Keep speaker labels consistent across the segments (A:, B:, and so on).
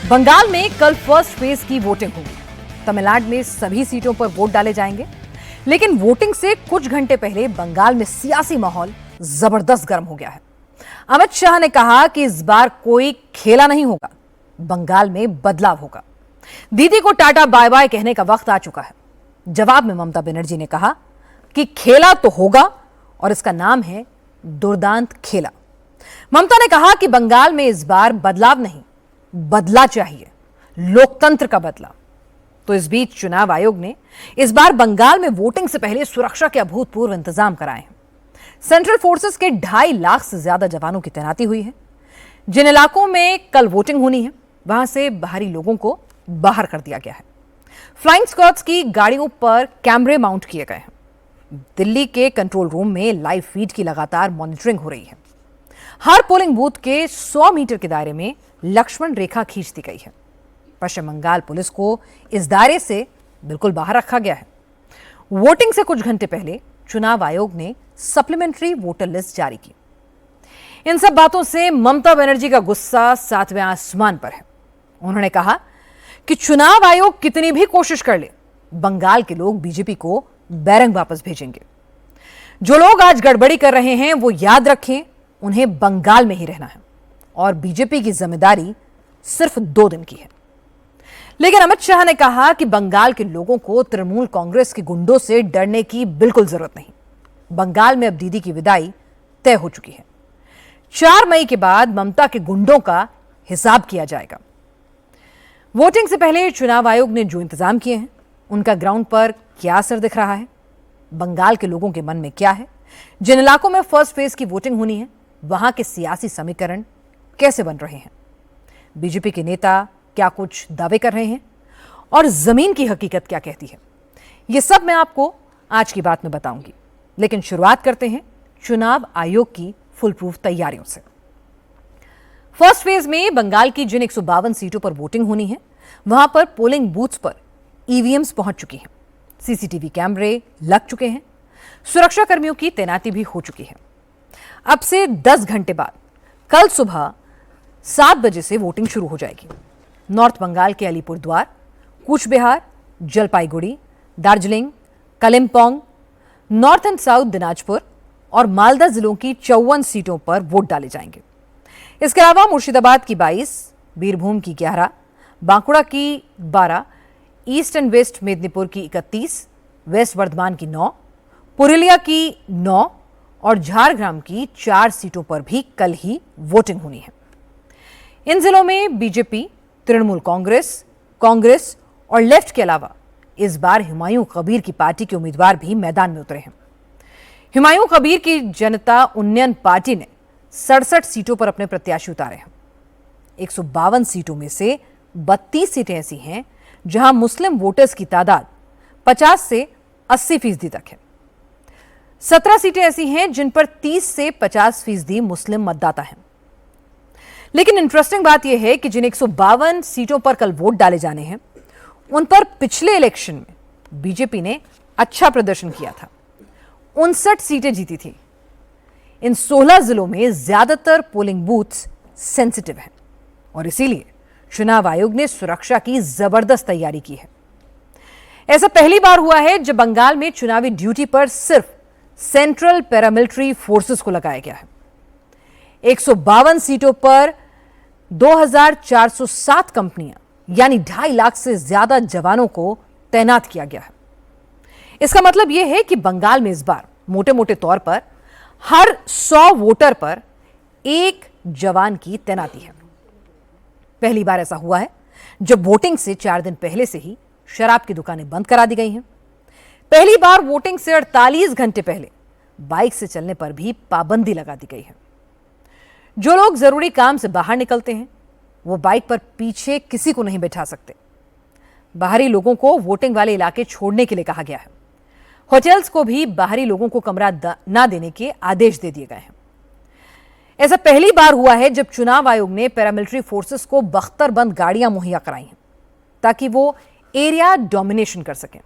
A: बंगाल में कल first phase की वोटिंग होगी। तमिलनाडु में सभी सीटों पर वोट डाले जाएंगे, लेकिन वोटिंग से कुछ घंटे पहले बंगाल में सियासी माहौल जबरदस्त गर्म हो गया है। अमित शाह ने कहा कि इस बार कोई खेला नहीं होगा, बंगाल में बदलाव होगा। दीदी को टाटा बाय बाय कहने का वक्त आ चुका है। जवाब में ममता बनर्जी ने कहा कि खेला तो होगा और इसका नाम है दुर्दांत खेला। ममता ने कहा कि बंगाल में इस बार बदलाव नहीं, बदला चाहिए, लोकतंत्र का बदला। तो इस बीच चुनाव आयोग ने इस बार बंगाल में वोटिंग से पहले सुरक्षा के अभूतपूर्व इंतजाम कराए हैं। सेंट्रल फोर्सेस के 2.5 लाख से ज्यादा जवानों की तैनाती हुई है। जिन इलाकों में कल वोटिंग होनी है, वहां से बाहरी लोगों को बाहर कर दिया गया है। फ्लाइंग स्क्वाड्स की गाड़ियों पर कैमरे माउंट किए गए हैं। दिल्ली के कंट्रोल रूम में लाइव फीड की लगातार मॉनिटरिंग हो रही है। हर पोलिंग बूथ के 100 मीटर के दायरे में लक्ष्मण रेखा खींच दी गई है। पश्चिम बंगाल पुलिस को इस दायरे से बिल्कुल बाहर रखा गया है। वोटिंग से कुछ घंटे पहले चुनाव आयोग ने सप्लीमेंट्री वोटर लिस्ट जारी की। इन सब बातों से ममता बनर्जी का गुस्सा 7वें आसमान पर है। उन्होंने कहा कि चुनाव आयोग कितनी भी कोशिश कर ले, बंगाल के लोग बीजेपी को बैरंग वापस भेजेंगे। जो लोग आज गड़बड़ी कर रहे हैं वो याद रखें, उन्हें बंगाल में ही रहना है और बीजेपी की जिम्मेदारी सिर्फ 2 दिन की है। लेकिन अमित शाह ने कहा कि बंगाल के लोगों को तृणमूल कांग्रेस के गुंडों से डरने की बिल्कुल जरूरत नहीं। बंगाल में अब दीदी की विदाई तय हो चुकी है। 4 मई के बाद ममता के गुंडों का हिसाब किया जाएगा। वोटिंग से पहले चुनाव आयोग ने जो इंतजाम किए हैं, उनका ग्राउंड पर क्या असर दिख रहा है, बंगाल के लोगों के मन में क्या है, जिन इलाकों में फर्स्ट फेज की वोटिंग होनी है वहां के सियासी समीकरण कैसे बन रहे हैं, बीजेपी के नेता क्या कुछ दावे कर रहे हैं और जमीन की हकीकत क्या कहती है, यह सब मैं आपको आज की बात में बताऊंगी। लेकिन शुरुआत करते हैं चुनाव आयोग की फुल प्रूफ तैयारियों से। फर्स्ट फेज में बंगाल की जिन 152 सीटों पर वोटिंग होनी है, वहां पर पोलिंग बूथ्स पर ईवीएम्स पहुंच चुकी हैं, सीसीटीवी कैमरे लग चुके हैं, सुरक्षा कर्मियों की तैनाती भी हो चुकी है। अब से 10 घंटे बाद कल सुबह 7 बजे से वोटिंग शुरू हो जाएगी। नॉर्थ बंगाल के Alipurduar, Cooch Behar, Jalpaiguri, Darjeeling, Kalimpong, north and south Dinajpur और मालदा जिलों की 54 सीटों पर वोट डाले जाएंगे। इसके अलावा मुर्शिदाबाद की 22, बीरभूम की 11, बांकुड़ा की 12, ईस्ट एंड वेस्ट मेदिनीपुर की 31, वेस्ट वर्धमान की 9, पुरुलिया की 9 और झारग्राम की 4 सीटों पर भी कल ही वोटिंग होनी है। इन जिलों में बीजेपी, तृणमूल कांग्रेस और लेफ्ट के अलावा इस बार हुमायूं कबीर की पार्टी के उम्मीदवार भी मैदान में उतरे हैं। हुमायूं कबीर की जनता उन्नयन पार्टी ने 67 सीटों पर अपने प्रत्याशी उतारे हैं। 152 सीटों में से 32 सीटें ऐसी हैं जहां मुस्लिम वोटर्स की तादाद 50 से 80% तक है। 17 सीटें ऐसी हैं जिन पर 30 से 50% मुस्लिम मतदाता हैं। लेकिन इंटरेस्टिंग बात यह है कि जिन 152 सीटों पर कल वोट डाले जाने हैं, उन पर पिछले इलेक्शन में बीजेपी ने अच्छा प्रदर्शन किया था, 59 सीटें जीती थी। इन 16 जिलों में ज्यादातर पोलिंग बूथ्स सेंसिटिव हैं और इसीलिए चुनाव आयोग ने सुरक्षा की जबरदस्त तैयारी की है। ऐसा पहली बार हुआ है जब बंगाल में चुनावी ड्यूटी पर सिर्फ सेंट्रल पैरामिलिट्री फोर्सेस को लगाया गया है। 152 सीटों पर 2407 कंपनियां यानी 2.5 लाख से ज्यादा जवानों को तैनात किया गया है। इसका मतलब यह है कि बंगाल में इस बार मोटे मोटे तौर पर हर 100 वोटर पर 1 जवान की तैनाती है। पहली बार ऐसा हुआ है जब वोटिंग से 4 दिन पहले से ही शराब की दुकानें बंद करा दी गई हैं। पहली बार वोटिंग से 48 घंटे पहले बाइक से चलने पर भी पाबंदी लगा दी गई है। जो लोग जरूरी काम से बाहर निकलते हैं वो बाइक पर पीछे किसी को नहीं बैठा सकते। बाहरी लोगों को वोटिंग वाले इलाके छोड़ने के लिए कहा गया है। होटल्स को भी बाहरी लोगों को कमरा ना देने के आदेश दे दिए गए हैं। ऐसा पहली बार हुआ है जब चुनाव आयोग ने पैरामिलिट्री फोर्सेस को बख्तरबंद गाड़ियां मुहैया कराई हैं ताकि वो एरिया डोमिनेशन कर सकें।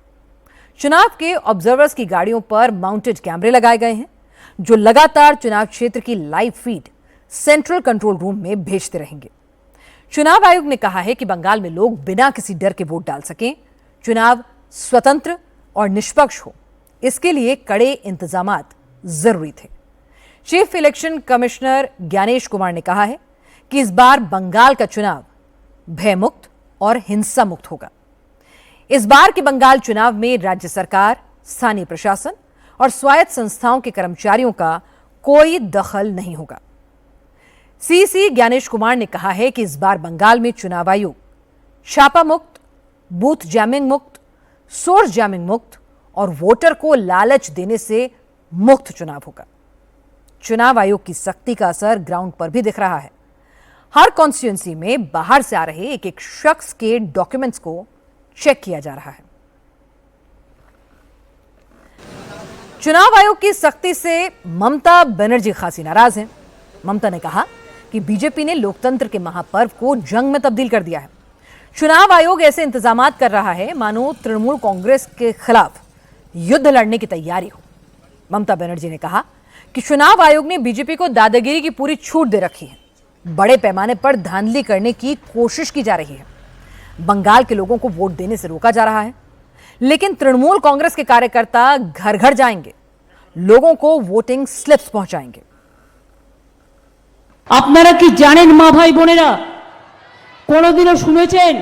A: चुनाव के ऑब्जर्वर्स की गाड़ियों पर माउंटेड कैमरे लगाए गए हैं जो लगातार चुनाव क्षेत्र की live feed central control room में भेजते रहेंगे। चुनाव आयोग ने कहा है कि बंगाल में लोग बिना किसी डर के वोट डाल सकें, चुनाव स्वतंत्र और निष्पक्ष हो, इसके लिए कड़े इंतजामात जरूरी थे। Chief election commissioner Gyanesh Kumar ने कहा है कि इस बार बंगाल का चुनाव भयमुक्त और हिंसा मुक्त होगा। इस बार के बंगाल चुनाव में राज्य सरकार, स्थानीय प्रशासन और स्वायत्त संस्थाओं के कर्मचारियों का कोई दखल नहीं होगा। सीसी ज्ञानेश कुमार ने कहा है कि इस बार बंगाल में चुनाव आयोग छापा मुक्त, बूथ जैमिंग मुक्त, सोर्स जैमिंग मुक्त और वोटर को लालच देने से मुक्त चुनाव होगा। चुनाव आयोग की सख्ती का असर ग्राउंड पर भी दिख रहा है। हर कॉन्स्टिट्यूएंसी में बाहर से आ रहे एक एक शख्स के डॉक्यूमेंट्स को चेक किया जा रहा है। चुनाव आयोग की सख्ती से ममता बनर्जी खासी नाराज हैं। ममता ने कहा कि बीजेपी ने लोकतंत्र के महापर्व को जंग में तब्दील कर दिया है। चुनाव आयोग ऐसे इंतजामात कर रहा है मानो तृणमूल कांग्रेस के खिलाफ युद्ध लड़ने की तैयारी हो। ममता बनर्जी ने कहा कि चुनाव आयोग ने बीजेपी को दादागिरी की पूरी छूट दे रखी है। बड़े पैमाने पर धांधली करने की कोशिश की जा रही है। बंगाल के लोगों को वोट देने से रोका जा रहा है, लेकिन तृणमूल कांग्रेस के कार्यकर्ता घर घर जाएंगे, लोगों को वोटिंग स्लिप्स पहुंचाएंगे।
B: আপনারা কি জানেন মা ভাই বোনেরা, কোনোদিনও শুনেছেন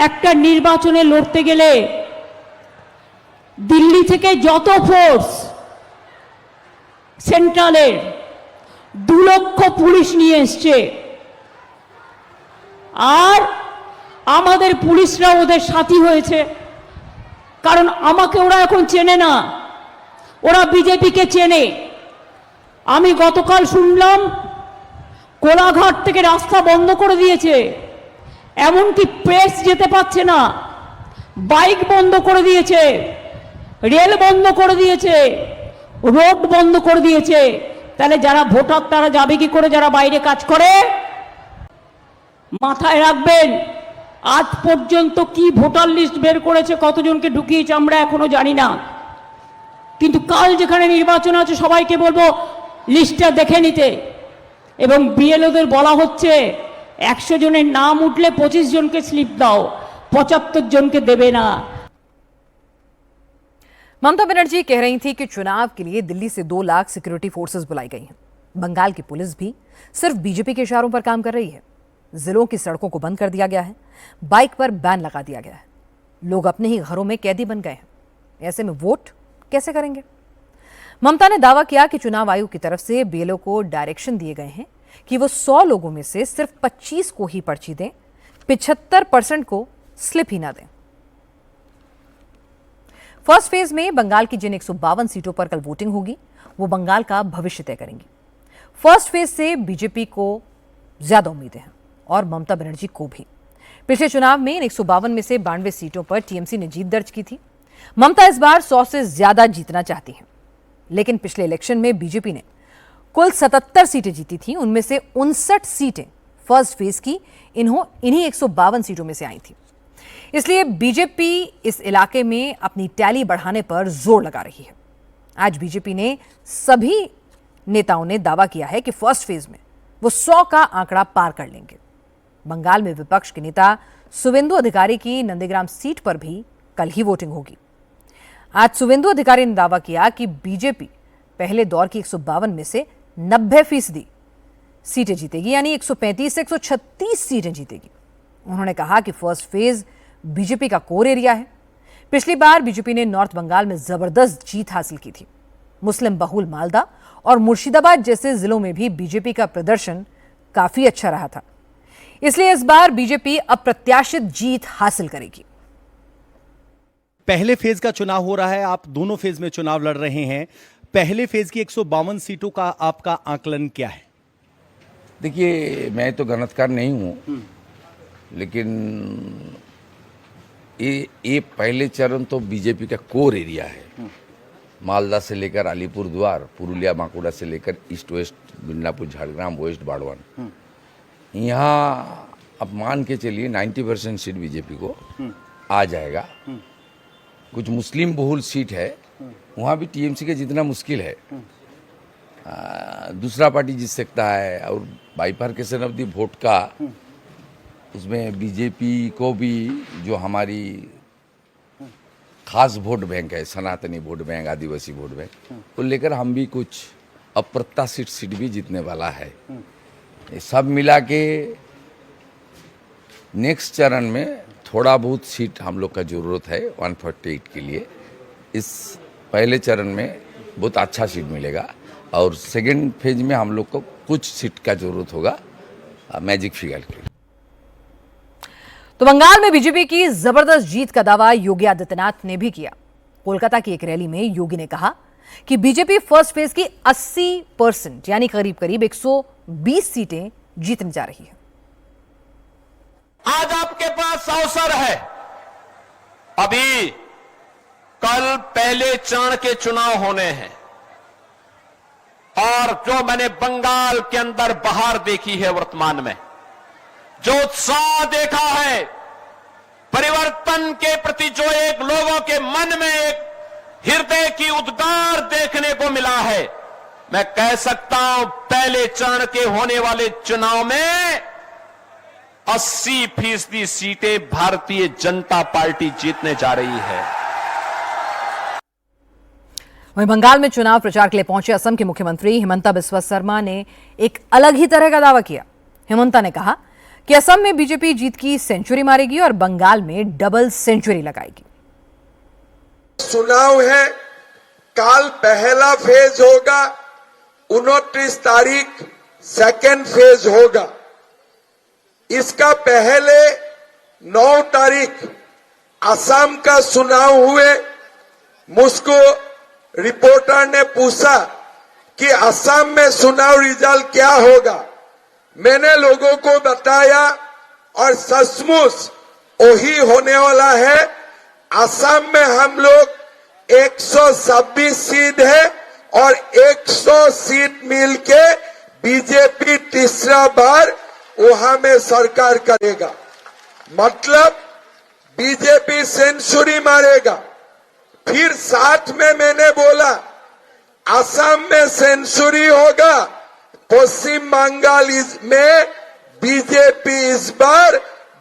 B: একটা নির্বাচনে লড়তে গেলে দিল্লি থেকে যত ফোর্স সেন্ট্রালের 2 লক্ষ পুলিশ নিয়ে এসছে, আর আমাদের পুলিশরা ওদের সাথী হয়েছে। কারণ আমাকে ওরা এখন চেনে না, ওরা বিজেপিকে চেনে। আমি গতকাল শুনলাম কোলাঘাট থেকে রাস্তা বন্ধ করে দিয়েছে, এমনকি প্রেস যেতে পারছে না, বাইক বন্ধ করে দিয়েছে, রেল বন্ধ করে দিয়েছে, রোড বন্ধ করে দিয়েছে। তাহলে যারা ভোটার তারা যাবে কি করে, যারা বাইরে কাজ করে? মাথায় রাখবেন, আজ পর্যন্ত কি ভোটার লিস্ট বের করেছে, কতজনকে ঢুকিয়েছে আমরা এখনো জানি না। কিন্তু কাল যেখানে নির্বাচন আছে সবাইকে বলবো লিস্টটা দেখে নিতে। এবং বিএলওদের বলা হচ্ছে 100 জনের নাম উঠলে 25 জনকে স্লিপ দাও, 75 জনকে দেবে না।
A: ममता बनर्जी कह रही थी कि चुनाव के लिए दिल्ली से 2 लाख सिक्योरिटी फोर्सेस बुलाई गई हैं। बंगाल की पुलिस भी सिर्फ बीजेपी के इशारों पर काम कर रही है। जिलों की सड़कों को बंद कर दिया गया है, बाइक पर बैन लगा दिया गया है। लोग अपने ही घरों में कैदी बन गए हैं। ऐसे में वोट कैसे करेंगे? ममता ने दावा किया कि चुनाव आयोग की तरफ से बीएलओ को डायरेक्शन दिए गए हैं कि वो 100 लोगों में से सिर्फ 25 को ही पर्ची दें, 75% को स्लिप ही ना दें। फर्स्ट फेज में बंगाल की जिन 152 सीटों पर कल वोटिंग होगी, वो बंगाल का भविष्य तय करेंगी। फर्स्ट फेज से बीजेपी को ज्यादा उम्मीदें हैं और ममता बनर्जी को भी। पिछले चुनाव में इन 152 में से 92 सीटों पर टीएमसी ने जीत दर्ज की थी। ममता इस बार 100 से ज्यादा जीतना चाहती हैं, लेकिन पिछले इलेक्शन में बीजेपी ने कुल 77 सीटें जीती थी। उनमें से 59 सीटें फर्स्ट फेज की इन्हीं 152 सीटों में से आई थी। इसलिए बीजेपी इस इलाके में अपनी टैली बढ़ाने पर जोर लगा रही है। आज बीजेपी ने सभी नेताओं ने दावा किया है कि फर्स्ट फेज में वो 100 का आंकड़ा पार कर लेंगे। बंगाल में विपक्ष के नेता शुवेंदु अधिकारी की नंदीग्राम सीट पर भी कल ही वोटिंग होगी। आज शुवेंदु अधिकारी ने दावा किया कि बीजेपी पहले दौर की 152 में से 90% सीटें जीतेगी, यानी 135 से 136 सीटें जीतेगी। उन्होंने कहा कि फर्स्ट फेज बीजेपी का कोर एरिया है। पिछली बार बीजेपी ने नॉर्थ बंगाल में जबरदस्त जीत हासिल की थी। मुस्लिम बहुल मालदा और मुर्शिदाबाद जैसे जिलों में भी बीजेपी का प्रदर्शन काफी अच्छा रहा था। इसलिए इस बार बीजेपी अप्रत्याशित जीत हासिल करेगी।
C: पहले फेज का चुनाव हो रहा है, आप दोनों फेज में चुनाव लड़ रहे हैं। पहले फेज की 152 सीटों का आपका आकलन क्या है?
D: देखिए, मैं तो गणतकार नहीं हूं, लेकिन ये पहले चरण तो बीजेपी का कोर एरिया है। मालदा से लेकर अलीपुरद्वार, पुरुलिया, बांकुड़ा से लेकर east west, Midnapore, Jhargram, west Burdwan, यहाँ अब मान के चलिए 90% सीट बीजेपी को आ जाएगा। कुछ मुस्लिम बहुल सीट है, वहाँ भी टीएमसी के जितना मुश्किल है, दूसरा पार्टी जीत सकता है। और बाइफर्केशन ऑफ द वोट का उसमें बीजेपी को भी जो हमारी खास वोट बैंक है, सनातनी वोट बैंक, आदिवासी वोट बैंक, को लेकर हम भी कुछ अप्रत्याशित सीट भी जीतने वाला है। ये सब मिला के नेक्स्ट चरण में थोड़ा बहुत सीट हम लोग का जरूरत है 148 के लिए। इस पहले चरण में बहुत अच्छा सीट मिलेगा और सेकेंड फेज में हम लोग को कुछ सीट का जरूरत होगा मैजिक फिगर के।
A: तो बंगाल में बीजेपी की जबरदस्त जीत का दावा योगी आदित्यनाथ ने भी किया। कोलकाता की एक रैली में योगी ने कहा कि बीजेपी फर्स्ट फेज की 80% यानी करीब करीब 120 सीटें जीतने जा रही है।
E: आज आपके पास अवसर है। अभी कल पहले चरण के चुनाव होने हैं और जो मैंने बंगाल के अंदर बहार देखी है, वर्तमान में जो उत्साह देखा है, परिवर्तन के प्रति जो एक लोगों के मन में एक हृदय की उद्गार देखने को मिला है, मैं कह सकता हूं पहले चरण के होने वाले चुनाव में 80% सीटें भारतीय जनता पार्टी जीतने जा रही है।
A: वहीं बंगाल में चुनाव प्रचार के लिए पहुंचे असम के मुख्यमंत्री हिमंता बिस्वा शर्मा ने एक अलग ही तरह का दावा किया। हिमंता ने कहा कि असम में बीजेपी जीत की सेंचुरी मारेगी और बंगाल में डबल सेंचुरी लगाएगी।
F: चुनाव है, काल पहला फेज होगा, 29 तारीख सेकेंड फेज होगा। इसका पहले 9 तारीख असम का चुनाव हुए। मुझको रिपोर्टर ने पूछा कि असम में चुनाव रिजल्ट क्या होगा। मैंने लोगों को बताया और सचमुच वही होने वाला है। असम में हम लोग 126 सीट है और 100 सीट मिलके बीजेपी तीसरा बार वहां में सरकार करेगा। मतलब बीजेपी सेंचुरी मारेगा। फिर साथ में मैंने बोला असम में सेंचुरी होगा, पश्चिम बंगाल में बीजेपी इस बार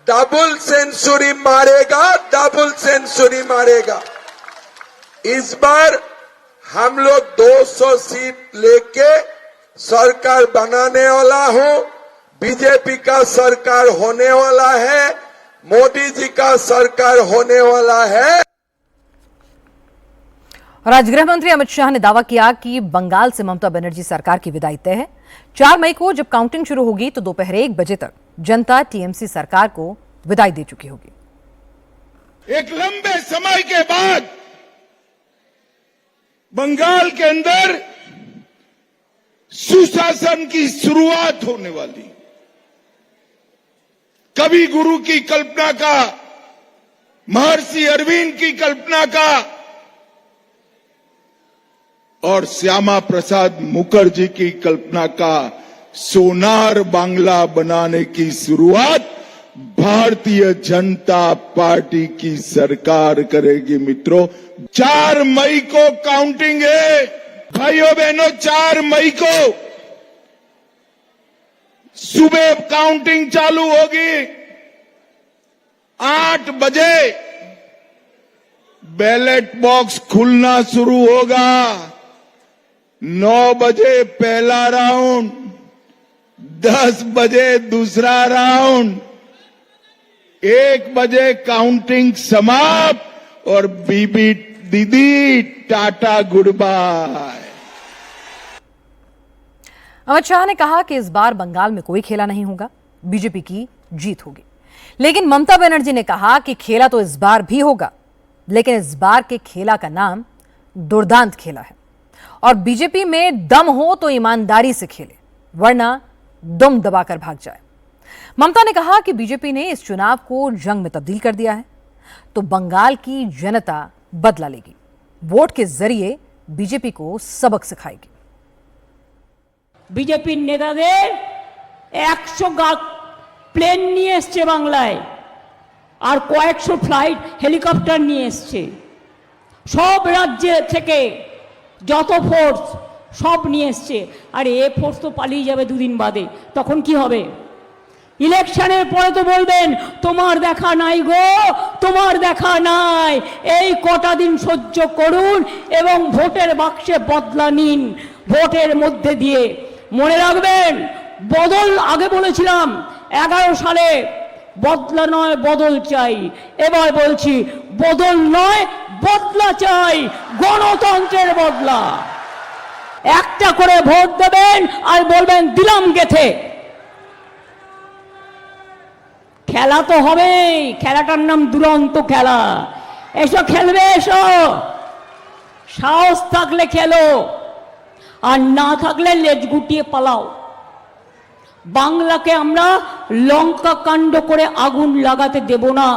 F: डबल सेंचुरी मारेगा, डबल सेंचुरी मारेगा। इस बार हम लोग 200 सीट लेके सरकार बनाने वाला हूं। बीजेपी का सरकार होने वाला है, मोदी जी का सरकार होने वाला है।
A: और आज गृह मंत्री अमित शाह ने दावा किया कि बंगाल से ममता बनर्जी सरकार की विदाई तय है। 4 मई को जब काउंटिंग शुरू होगी तो दोपहर 1 बजे तक जनता टीएमसी सरकार को विदाई दे चुकी होगी।
G: एक लंबे समय के बाद बंगाल के अंदर सुशासन की शुरुआत होने वाली। कवि गुरु की कल्पना का, महर्षि अरविंद की कल्पना का और श्यामा प्रसाद मुखर्जी की कल्पना का सोनार बांग्ला बनाने की शुरुआत भारतीय जनता पार्टी की सरकार करेगी। मित्रों, 4 मई को काउंटिंग है। भाइयों बहनों, 4 मई को सुबह काउंटिंग चालू होगी। 8 बजे बैलेट बॉक्स खुलना शुरू होगा। 9 बजे पहला राउंड, 10 बजे दूसरा राउंड, 1 बजे काउंटिंग समाप्त और बीबी दीदी tata goodbye.
A: Amit Shah ने कहा कि इस बार बंगाल में कोई खेला नहीं होगा, बीजेपी की जीत होगी। लेकिन ममता बनर्जी ने कहा कि खेला तो इस बार भी होगा, लेकिन इस बार के खेला का नाम दुर्दांत खेला है और बीजेपी में दम हो तो ईमानदारी से खेले, वरना दम दबाकर भाग जाए। ममता ने कहा कि बीजेपी ने इस चुनाव को जंग में तब्दील कर दिया है, तो बंगाल की जनता बदला लेगी। वोट के जरिए बीजेपी को सबक सिखाएगी।
B: বিজেপির নেতাদের 100 প্লেন নিয়ে এসছে বাংলায় আর কয়েকশো ফ্লাইট হেলিকপ্টার নিয়ে এসছে। সব রাজ্য থেকে যত ফোর্স সব নিয়ে এসছে। আর এ ফোর্স তো পালিয়ে যাবে 2 দিন বাদে, তখন কি হবে? ইলেকশনের পরে তো বলবেন তোমার দেখা নাই গো, তোমার দেখা নাই। এই কটা দিন সহ্য করুন এবং ভোটের বাক্সে বদলা নিন ভোটের মধ্যে দিয়ে। মনে রাখবেন, বদল আগে বলেছিলাম 11 সালে, বদলা নয় বদল চাই। এবার বলছি বদল নয় বদলা চাই, গণতন্ত্রের বদলা। একটা করে ভোট দেবেন আর বলবেন দিলাম গেথে। খেলা তো হবেই, খেলাটার নাম দুরন্ত খেলা। এসো খেলবে, এসো, সাহস থাকলে খেলো, আর না থাকলে লেজ গুটিয়ে পালাও। বাংলাকে আমরা লঙ্কা কাণ্ড করে আগুন লাগাতে দেব না।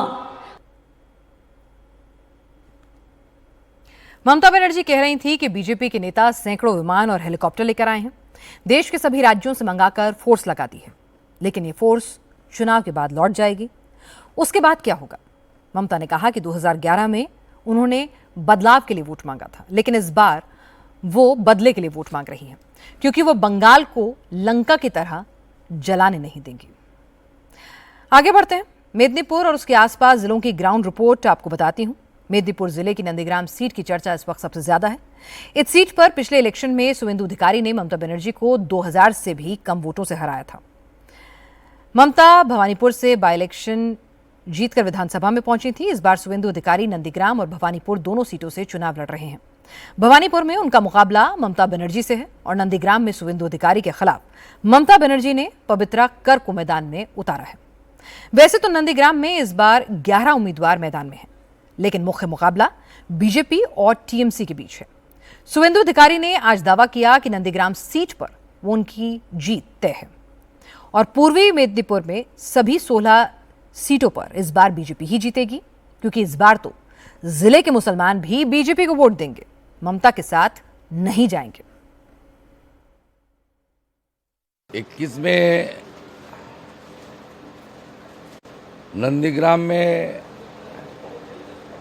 A: ममता बनर्जी कह रही थी कि बीजेपी के नेता सैकड़ों विमान और हेलीकॉप्टर लेकर आए हैं, देश के सभी राज्यों से मंगाकर फोर्स लगा दी है, लेकिन ये फोर्स चुनाव के बाद लौट जाएगी। उसके बाद क्या होगा? ममता ने कहा कि 2011 में उन्होंने बदलाव के लिए वोट मांगा था, लेकिन इस बार वो बदले के लिए वोट मांग रही हैं, क्योंकि वो बंगाल को लंका की तरह जलाने नहीं देंगी। आगे बढ़ते हैं। मेदिनीपुर और उसके आसपास जिलों की ग्राउंड रिपोर्ट आपको बताती हूं। मेदिनीपुर जिले की नंदीग्राम सीट की चर्चा इस वक्त सबसे ज्यादा है। इस सीट पर पिछले इलेक्शन में सुवेंदु अधिकारी ने ममता बनर्जी को 2000 से भी कम वोटों से हराया था। ममता भवानीपुर से बाई इलेक्शन जीतकर विधानसभा में पहुंची थी। इस बार सुवेंदु अधिकारी नंदीग्राम और भवानीपुर दोनों सीटों से चुनाव लड़ रहे हैं। भवानीपुर में उनका मुकाबला ममता बनर्जी से है और नंदीग्राम में सुवेंदु अधिकारी के खिलाफ ममता बनर्जी ने पवित्रा कर को मैदान में उतारा है। वैसे तो नंदीग्राम में इस बार 11 उम्मीदवार मैदान में हैं, लेकिन मुख्य मुकाबला बीजेपी और टीएमसी के बीच है। सुवेंदु अधिकारी ने आज दावा किया कि नंदीग्राम सीट पर वो उनकी जीत तय है और पूर्वी मेदिनीपुर में सभी 16 सीटों पर इस बार बीजेपी ही जीतेगी, क्योंकि इस बार तो जिले के मुसलमान भी बीजेपी को वोट देंगे, ममता के साथ नहीं जाएंगे।
D: 21 में नंदीग्राम में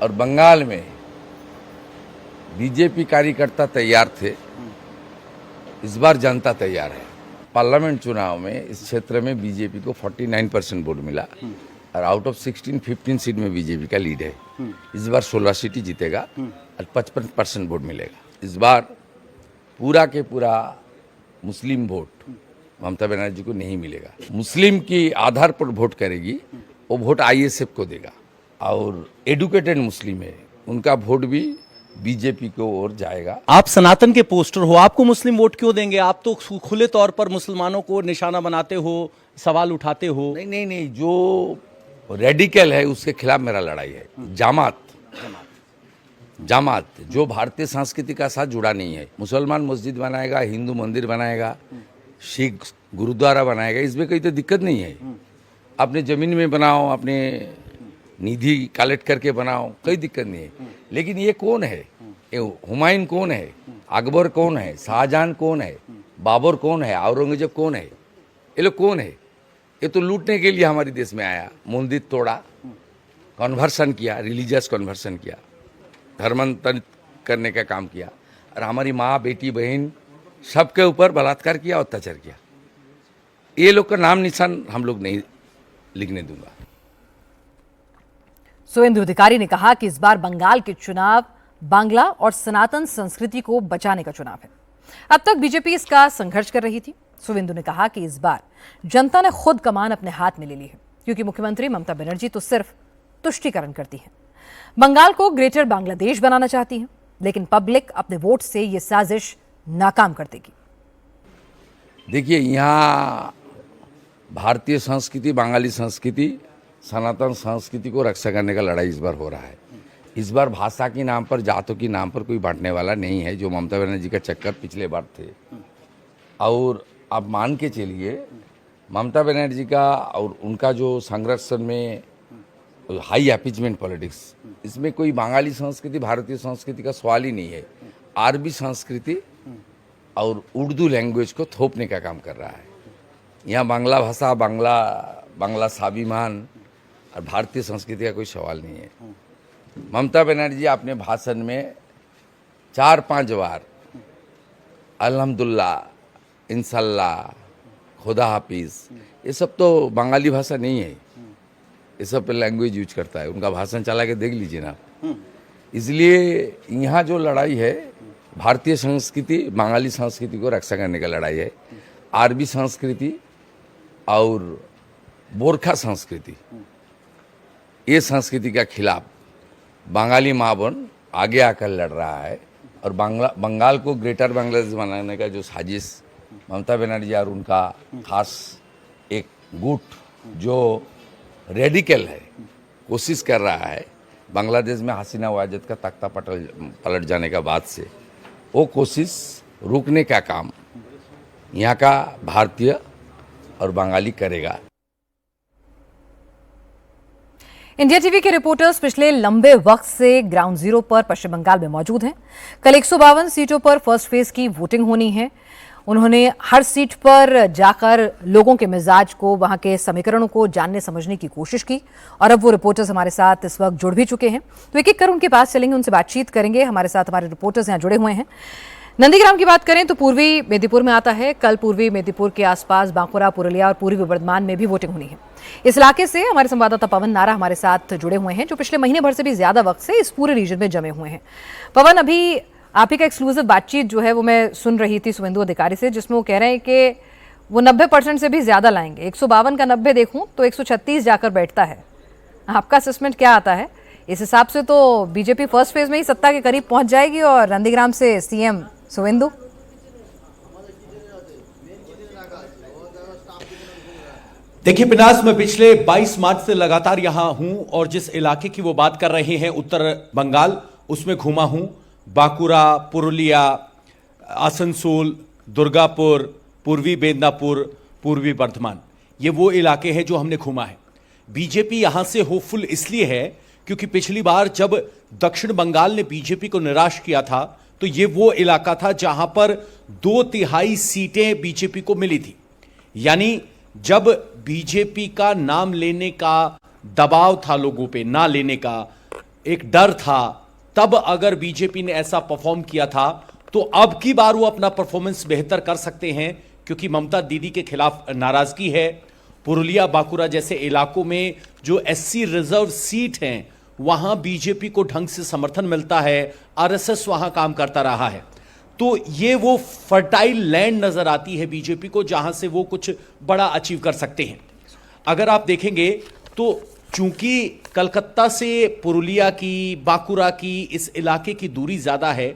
D: और बंगाल में बीजेपी कार्यकर्ता तैयार थे, इस बार जनता तैयार है। पार्लियामेंट चुनाव में इस क्षेत्र में बीजेपी को 49% वोट मिला और आउट ऑफ 15 सीट में बीजेपी का लीड है। इस बार 16 सीट ही जीतेगा और 55% वोट मिलेगा। इस बार पूरा के पूरा मुस्लिम वोट ममता बनर्जी को नहीं मिलेगा। मुस्लिम की आधार पर वोट करेगी, वो वोट आईएसएफ को देगा और एडुकेटेड मुस्लिम है, उनका वोट भी बीजेपी को ओर जाएगा।
C: आप सनातन के पोस्टर हो, आपको मुस्लिम वोट क्यों देंगे? आप तो खुले तौर पर मुसलमानों को निशाना बनाते हो, सवाल उठाते हो।
D: नहीं, जो रेडिकल है उसके खिलाफ मेरा लड़ाई है। जामात जो भारतीय संस्कृति का साथ जुड़ा नहीं है। मुसलमान मस्जिद बनाएगा, हिंदू मंदिर बनाएगा, सिख गुरुद्वारा बनाएगा, इसमें कोई तो दिक्कत नहीं है। अपने जमीन में बनाओ, अपने निधि कलेक्ट करके बनाओ, कोई दिक्कत नहीं है। लेकिन ये कौन है? ये हुमायूं कौन है? अकबर कौन है? शाहजहां कौन है? बाबर कौन है? औरंगजेब कौन है? ये लोग कौन है? ये तो लूटने के लिए हमारे देश में आया, मंदिर तोड़ा, कन्वर्सन किया, रिलीजियस कन्वर्सन किया, धर्मांतरित करने का काम किया और हमारी माँ, बेटी, बहन सबके ऊपर बलात्कार किया, अत्याचार किया। ये लोग का नाम निशान हम लोग नहीं लिखने दूंगा।
A: सुवेंदु अधिकारी ने कहा कि इस बार बंगाल के चुनाव बांग्ला और सनातन संस्कृति को बचाने का चुनाव है। अब तक बीजेपी इसका संघर्ष कर रही थी। सुवेंदु ने कहा कि इस बार जनता ने खुद कमान अपने हाथ में ले ली है, क्योंकि मुख्यमंत्री ममता बनर्जी तो सिर्फ तुष्टीकरण करती हैं। बंगाल को ग्रेटर बांग्लादेश बनाना चाहती हैं, लेकिन पब्लिक अपने वोट से यह साजिश नाकाम कर देगी।
D: देखिए, यहाँ भारतीय संस्कृति, बंगाली संस्कृति, सनातन संस्कृति को रक्षा करने का लड़ाई इस बार हो रहा है। इस बार भाषा के नाम पर, जातों के नाम पर कोई बांटने वाला नहीं है, जो ममता बनर्जी का चक्कर पिछले बार थे। और आप मान के चलिए, ममता बनर्जी का और उनका जो संघर्षण में हाई अपीजमेंट पॉलिटिक्स, इसमें कोई बंगाली संस्कृति, भारतीय संस्कृति का सवाल ही नहीं है। अरबी संस्कृति और उर्दू लैंग्वेज को थोपने का काम कर रहा है। यहाँ बांग्ला भाषा, बांग्ला स्वाभिमान और भारतीय संस्कृति का कोई सवाल नहीं है। ममता बनर्जी अपने भाषण में 4-5 बार अल्हम्दुलिल्लाह, इंशाल्लाह, खुदा हाफिज, ये सब तो बंगाली भाषा नहीं है, ये सब लैंग्वेज यूज करता है। उनका भाषण चला के देख लीजिए ना। इसलिए यहाँ जो लड़ाई है भारतीय संस्कृति बंगाली संस्कृति को रक्षा करने का लड़ाई है। अरबी संस्कृति और बोरखा संस्कृति, ये संस्कृति के खिलाफ बंगाली माँ बहन आगे आकर लड़ रहा है। और बंगाल को ग्रेटर बांग्लादेश बनाने का जो साजिश ममता बनर्जी और उनका खास एक गुट जो रेडिकल है कोशिश कर रहा है बांग्लादेश में हसीना वाजद का तख्ता पलट जाने का बाद से, वो कोशिश रोकने का काम यहाँ का भारतीय और बंगाली करेगा।
A: इंडिया टीवी के रिपोर्टर्स पिछले लंबे वक्त से ग्राउंड जीरो पर पश्चिम बंगाल में मौजूद हैं। कल 152 सीटों पर फर्स्ट फेज की वोटिंग होनी है। उन्होंने हर सीट पर जाकर लोगों के मिजाज को, वहां के समीकरणों को जानने समझने की कोशिश की और अब वो रिपोर्टर्स हमारे साथ इस वक्त जुड़ भी चुके हैं। तो एक एक कर उनके पास चलेंगे, उनसे बातचीत करेंगे। हमारे साथ हमारे रिपोर्टर्स यहाँ जुड़े हुए हैं। नंदीग्राम की बात करें तो पूर्वी मेदिनीपुर में आता है। कल पूर्वी मेदिनीपुर के आसपास बांकुरा, पुरुलिया और पूर्वी बर्धमान में भी वोटिंग होनी है। इस इलाके से हमारे संवाददाता पवन नारा हमारे साथ जुड़े हुए हैं, जो पिछले महीने भर से भी ज्यादा वक्त से इस पूरे रीजन में जमे हुए हैं। पवन, अभी आप ही का एक्सक्लूसिव बातचीत जो है वो मैं सुन रही थी शुभेंदु अधिकारी से, जिसमें वो कह रहे हैं कि वो 90% से भी ज्यादा लाएंगे। 152 का 90 देखूं तो 136 जाकर बैठता है। आपका असेसमेंट क्या आता है? इस हिसाब से तो बीजेपी फर्स्ट फेज में ही सत्ता के करीब पहुंच जाएगी और नंदीग्राम से सीएम शुभेंदु।
C: देखिए पिनास, मैं पिछले 22 मार्च से लगातार यहां हूं और जिस इलाके की वो बात कर रहे हैं उत्तर बंगाल, उसमें घूमा हूं। बांकुरा, पुरुलिया, आसनसोल, दुर्गापुर, पूर्वी मेदिनीपुर, पूर्वी बर्धमान, ये वो इलाके हैं जो हमने घूमा है। बीजेपी यहां से होपफुल इसलिए है क्योंकि पिछली बार जब दक्षिण बंगाल ने बीजेपी को निराश किया था तो ये वो इलाका था जहां पर 2/3 सीटें बीजेपी को मिली थी। यानी जब बीजेपी का नाम लेने का दबाव था, लोगों पे ना लेने का एक डर था, तब अगर बीजेपी ने ऐसा परफॉर्म किया था तो अब की बार वो अपना परफॉर्मेंस बेहतर कर सकते हैं क्योंकि ममता दीदी के खिलाफ नाराजगी है। पुरुलिया, बांकुरा जैसे इलाकों में जो एससी रिजर्व सीट हैं वहां बीजेपी को ढंग से समर्थन मिलता है, आरएसएस वहां काम करता रहा है। तो ये वो फर्टाइल लैंड नजर आती है बीजेपी को जहां से वो कुछ बड़ा अचीव कर सकते हैं। अगर आप देखेंगे तो चूंकि कलकत्ता से पुरुलिया की, बांकुरा की, इस इलाके की दूरी ज्यादा है,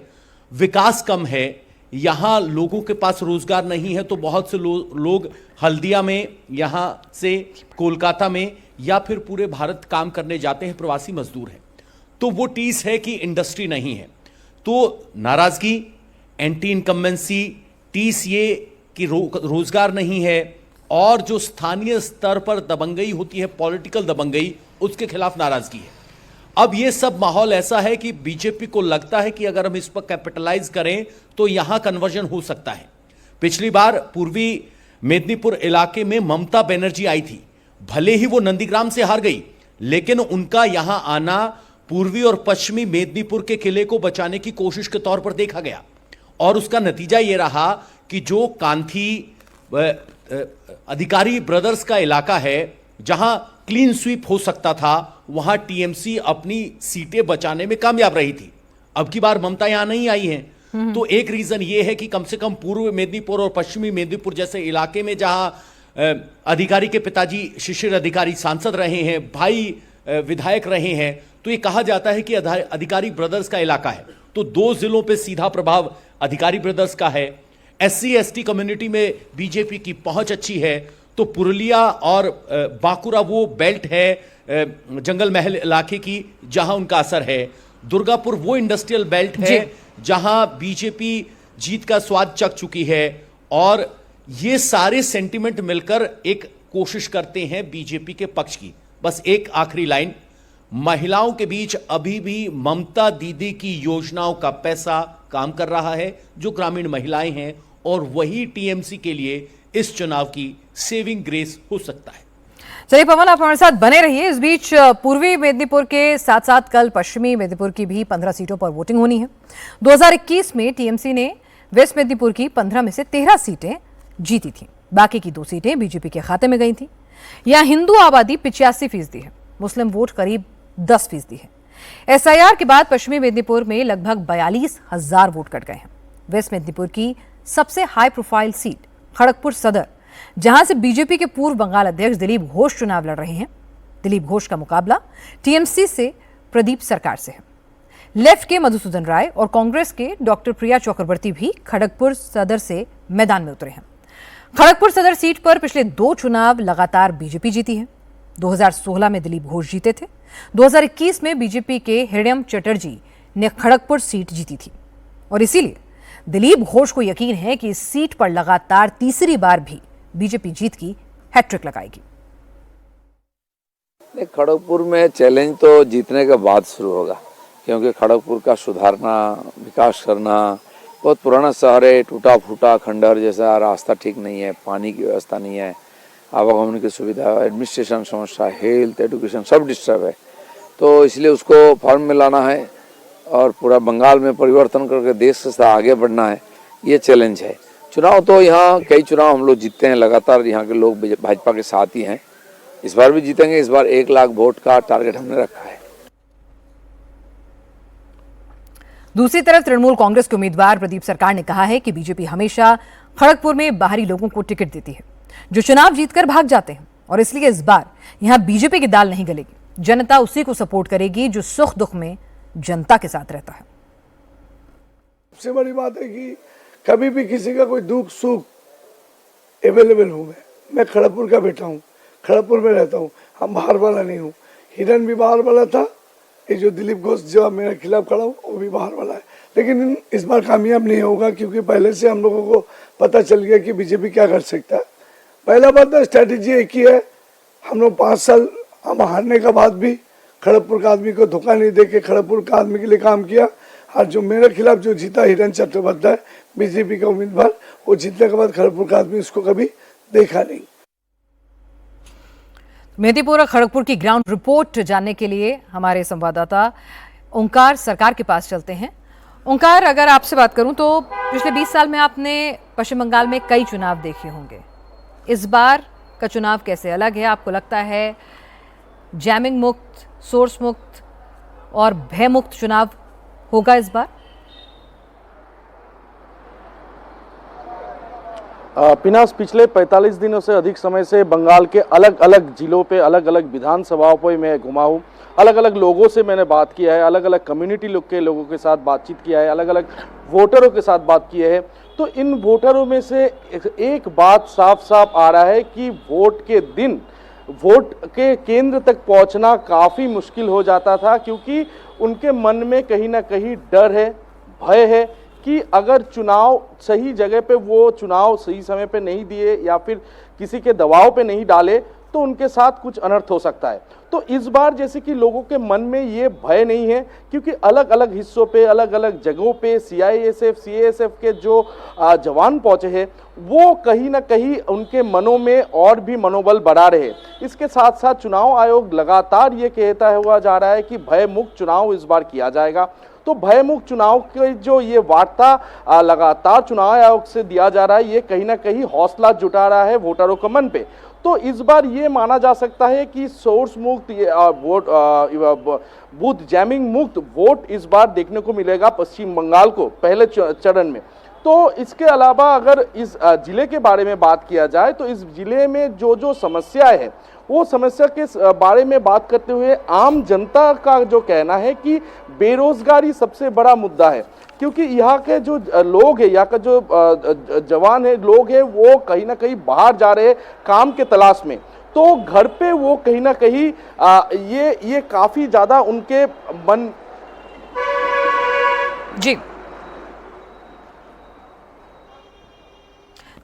C: विकास कम है, यहां लोगों के पास रोजगार नहीं है, तो बहुत से लोग हल्दिया में, यहां से कोलकाता में या फिर पूरे भारत काम करने जाते हैं, प्रवासी मजदूर हैं। तो वो टीस है कि इंडस्ट्री नहीं है, तो नाराजगी, एंटी इनकम्बेंसी, टीस ये कि रोजगार नहीं है और जो स्थानीय स्तर पर दबंगई होती है, पॉलिटिकल दबंगई, उसके खिलाफ नाराजगी है। अब ये सब माहौल ऐसा है कि बीजेपी को लगता है कि अगर हम इस पर कैपिटलाइज करें तो यहां कन्वर्जन हो सकता है। पिछली बार पूर्वी मेदिनीपुर इलाके में ममता बनर्जी आई थी, भले ही वो नंदीग्राम से हार गई, लेकिन उनका यहां आना पूर्वी और पश्चिमी मेदिनीपुर के किले को बचाने की कोशिश के तौर पर देखा गया और उसका नतीजा यह रहा कि जो कांथी अधिकारी ब्रदर्स का इलाका है जहां क्लीन स्वीप हो सकता था, वहां टीएमसी अपनी सीटें बचाने में कामयाब रही थी। अब की बार ममता यहां नहीं आई है, तो एक रीजन यह है कि कम से कम पूर्व मेदिनीपुर और पश्चिमी मेदिनीपुर जैसे इलाके में जहां अधिकारी के पिताजी शिशिर अधिकारी सांसद रहे हैं, भाई विधायक रहे हैं, तो ये कहा जाता है कि अधिकारी ब्रदर्स का इलाका है, तो 2 जिलों पे सीधा प्रभाव अधिकारी ब्रदर्स का है। एससी एसटी कम्युनिटी में बीजेपी की पहुंच अच्छी है, तो पुरुलिया और बांकुरा वो बेल्ट है जंगल महल इलाके की जहां उनका असर है। दुर्गापुर वो इंडस्ट्रियल बेल्ट है जहां बीजेपी जीत का स्वाद चख चुकी है और ये सारे सेंटिमेंट मिलकर एक कोशिश करते हैं बीजेपी के पक्ष की। बस एक आखिरी लाइन, महिलाओं के बीच अभी भी ममता दीदी की योजनाओं का पैसा काम कर रहा है, जो ग्रामीण महिलाएं हैं, और वही टीएमसी के लिए इस चुनाव की सेविंग ग्रेस हो सकता है।
A: चलिए पवन, आप हमारे साथ बने रहिए। इस बीच पूर्वी मेदिनीपुर के साथ साथ कल पश्चिमी मेदिनीपुर की भी 15 सीटों पर वोटिंग होनी है। 2021 में टीएमसी ने वेस्ट मेदिनीपुर की 15 में से 13 सीटें जीती थी। बाकी की 2 सीटें बीजेपी के खाते में गई थी। यहां हिंदू आबादी 85% है, मुस्लिम वोट करीब 10% है। एसआईआर के बाद पश्चिमी मेदिनीपुर में लगभग 42,000 वोट कट गए हैं। वेस्ट मेदिनीपुर की सबसे हाई प्रोफाइल सीट खड़गपुर सदर, जहां से बीजेपी के पूर्व बंगाल अध्यक्ष दिलीप घोष चुनाव लड़ रहे हैं। दिलीप घोष का मुकाबला टीएमसी से प्रदीप सरकार से है। लेफ्ट के मधुसूदन राय और कांग्रेस के डॉक्टर प्रिया चक्रवर्ती भी खड़गपुर सदर से मैदान में उतरे हैं। खड़गपुर सदर सीट पर पिछले 2 चुनाव लगातार बीजेपी जीती है। 2016 में दिलीप घोष जीते थे। 2021 में बीजेपी के हिरण्यम चटर्जी ने खड़गपुर सीट जीती थी और इसीलिए दिलीप घोष को यकीन है कि इस सीट पर लगातार तीसरी बार भी बीजेपी जीत की हैट्रिक लगाएगी।
H: खड़गपुर में चैलेंज तो जीतने के बाद शुरू होगा, क्योंकि खड़गपुर का सुधारना, विकास करना, बहुत पुराना शहर है, टूटा फूटा खंडहर जैसा, रास्ता ठीक नहीं है, पानी की व्यवस्था नहीं है, आवागमन की सुविधा, एडमिनिस्ट्रेशन समस्या, हेल्थ, एजुकेशन सब डिस्टर्ब है। तो इसलिए उसको फॉर्म में लाना है और पूरा बंगाल में परिवर्तन करके देश के साथ आगे बढ़ना है, ये चैलेंज है। चुनाव तो यहाँ कई चुनाव हम लोग जीतते हैं लगातार, यहाँ के लोग भाजपा के साथ ही हैं। इस बार भी जीतेंगे। इस बार 1 लाख वोट का टारगेट हमने रखा है।
A: दूसरी तरफ तृणमूल कांग्रेस के उम्मीदवार प्रदीप सरकार ने कहा है कि बीजेपी हमेशा खड़गपुर में बाहरी लोगों को टिकट देती है जो चुनाव जीतकर भाग जाते हैं और इसलिए इस बार यहां बीजेपी की दाल नहीं गलेगी। जनता उसी को सपोर्ट करेगी जो सुख दुख में जनता के साथ रहता है।
I: सबसे बड़ी बात है कि कभी भी किसी का कोई दुख सुख अवेलेबल हूँ। मैं खड़गपुर का बेटा हूँ, खड़गपुर में रहता हूँ, हम बाहर वाला नहीं हूँ। हिरन भी बाहर वाला था, ये जो दिलीप घोष जो मेरे खिलाफ खड़ा हो वो भी बाहर वाला है, लेकिन इस बार कामयाब नहीं होगा क्योंकि पहले से हम लोगों को पता चल गया कि बीजेपी क्या कर सकता है। पहला बात है स्ट्रैटेजी एक ही है, हम लोग 5 साल हम हारने के बाद भी खड़गपुर का आदमी को धोखा नहीं देके खड़गपुर का आदमी के लिए काम किया। और जो मेरे खिलाफ जो जीता हिरन चट्टोपाध्याय बीजेपी का उम्मीदवार, वो जीतने के बाद खड़गपुर का आदमी उसको कभी देखा नहीं।
A: मेदिनीपुर और खड़गपुर की ग्राउंड रिपोर्ट जानने के लिए हमारे संवाददाता ओंकार सरकार के पास चलते हैं। ओंकार, अगर आपसे बात करूं तो पिछले 20 साल में आपने पश्चिम बंगाल में कई चुनाव देखे होंगे। इस बार का चुनाव कैसे अलग है? आपको लगता है जैमिंग मुक्त, सोर्स मुक्त और भय मुक्त चुनाव होगा इस बार?
J: पिनास, पिछले 45 दिनों से अधिक समय से बंगाल के अलग अलग जिलों पे, अलग अलग विधानसभाओं पे मैं घुमा हूँ। अलग अलग लोगों से मैंने बात किया है, अलग अलग कम्युनिटी के लोगों के साथ बातचीत किया है, अलग अलग वोटरों के साथ बात की है। तो इन वोटरों में से एक बात साफ साफ आ रहा है कि वोट के दिन वोट के केंद्र तक पहुंचना काफ़ी मुश्किल हो जाता था, क्योंकि उनके मन में कहीं ना कहीं डर है, भय है कि अगर चुनाव सही जगह पे वो चुनाव सही समय पे नहीं दिए या फिर किसी के दबाव पे नहीं डाले तो उनके साथ कुछ अनर्थ हो सकता है। तो इस बार जैसे कि लोगों के मन में ये भय नहीं है, क्योंकि अलग अलग हिस्सों पे, अलग अलग जगहों पे सीआईएसएफ, सीएएसएफ के जो जवान पहुंचे हैं वो कहीं ना कहीं उनके मनों में और भी मनोबल बढ़ा रहे। इसके साथ साथ चुनाव आयोग लगातार ये कहता हुआ जा रहा है कि भय मुक्त चुनाव इस बार किया जाएगा। तो भयमुक्त चुनाव के जो ये वार्ता लगातार चुनाव आयोग से दिया जा रहा है, ये कहीं ना कहीं हौसला जुटा रहा है वोटरों के मन पे। तो इस बार ये माना जा सकता है कि सोर्स मुक्त वोट, बूथ जैमिंग मुक्त वोट इस बार देखने को मिलेगा पश्चिम बंगाल को पहले चरण में। तो इसके अलावा अगर इस जिले के बारे में बात किया जाए तो इस जिले में जो समस्याएं हैं वो समस्या के बारे में बात करते हुए आम जनता का जो कहना है कि बेरोजगारी सबसे बड़ा मुद्दा है, क्योंकि यहाँ के जो लोग हैं, यहाँ का जो जवान है, लोग हैं, वो कहीं ना कहीं बाहर जा रहे हैं काम के तलाश में। तो घर पे वो कहीं ना कहीं ये काफी ज्यादा उनके मन
A: जी।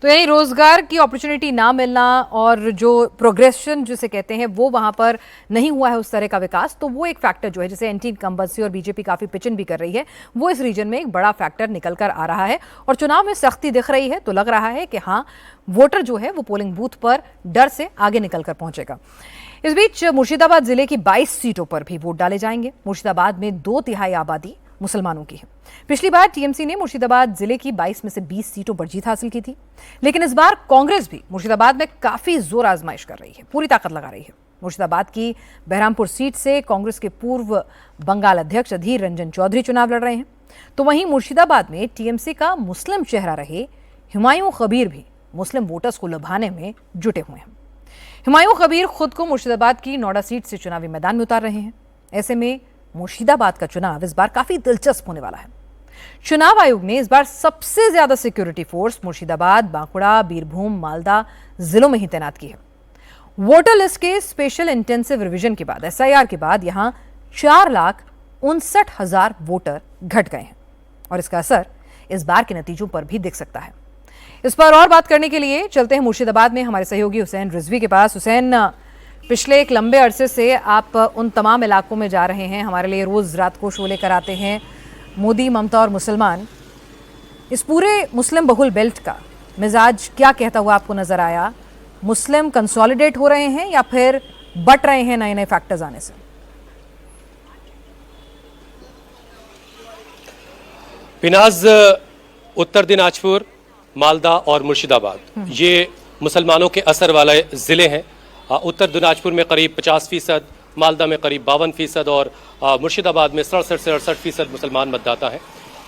A: तो यही रोजगार की अपॉर्चुनिटी ना मिलना और जो प्रोग्रेशन जिसे कहते हैं वो वहां पर नहीं हुआ है उस तरह का विकास, तो वो एक फैक्टर जो है जिसे एंटी इनकम्बेंसी और बीजेपी काफी पिचन भी कर रही है, वो इस रीजन में एक बड़ा फैक्टर निकल कर आ रहा है। और चुनाव में सख्ती दिख रही है तो लग रहा है कि हाँ, वोटर जो है वो पोलिंग बूथ पर डर से आगे निकल कर पहुंचेगा। इस बीच मुर्शिदाबाद जिले की 22 सीटों पर भी वोट डाले जाएंगे। मुर्शिदाबाद में 2/3 आबादी मुसलमानों की है। पिछली बार टीएमसी ने मुर्शिदाबाद जिले की 22 में से 20 सीटों पर जीत हासिल की थी, लेकिन इस बार कांग्रेस भी मुर्शिदाबाद में काफी जोर आजमाइश कर रही है, पूरी ताकत लगा रही है। मुर्शिदाबाद की बहरामपुर सीट से कांग्रेस के पूर्व बंगाल अध्यक्ष अधीर रंजन चौधरी चुनाव लड़ रहे हैं, तो वहीं मुर्शिदाबाद में टीएमसी का मुस्लिम चेहरा रहे हुमायूं कबीर भी मुस्लिम वोटर्स को लुभाने में जुटे हुए हैं। हुमायूं कबीर खुद को मुर्शिदाबाद की नोएडा सीट से चुनावी मैदान में उतार रहे हैं। ऐसे में मुर्शिदाबाद का चुनाव इस बार काफी दिलचस्प होने वाला है। चुनाव आयोग ने इस बार सबसे ज्यादा सिक्योरिटी फोर्स मुर्शिदाबाद, बांकुड़ा, बीरभूम, मालदा जिलों में ही तैनात की है। वोटर लिस्ट के स्पेशल इंटेंसिव रिवीजन के बाद, एसआईआर के बाद यहां 4,59,000 वोटर घट गए हैं और इसका असर इस बार के नतीजों पर भी दिख सकता है। इस पर और बात करने के लिए चलते हैं मुर्शिदाबाद में हमारे सहयोगी हुसैन रिजवी के पास। हुसैन, पिछले एक लंबे अरसे से आप उन तमाम इलाकों में जा रहे हैं, हमारे लिए रोज रात को शो लेकर आते हैं। मोदी, ममता और मुसलमान, इस पूरे मुस्लिम बहुल बेल्ट का मिजाज क्या कहता हुआ आपको नजर आया? मुस्लिम कंसोलिडेट हो रहे हैं या फिर बट रहे हैं नए नए फैक्टर्स आने से?
K: पिनाज, उत्तर दिनाजपुर, मालदा और मुर्शिदाबाद ये मुसलमानों के असर वाले ज़िले हैं। उत्तर दिनाजपुर में करीब 50%, मालदा में करीब 52% और मुर्शिदाबाद में 67 से 68% मुसलमान मतदाता हैं।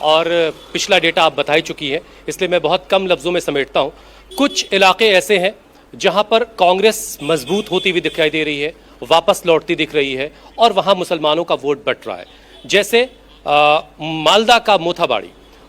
K: और पिछला डेटा आप बता ही चुकी है, इसलिए मैं बहुत कम लफ्ज़ों में समेटता हूँ। कुछ इलाके ऐसे हैं जहाँ पर कांग्रेस मजबूत होती हुई दिखाई दे रही है, वापस लौटती दिख रही है और वहाँ मुसलमानों का वोट बट रहा है। जैसे मालदा का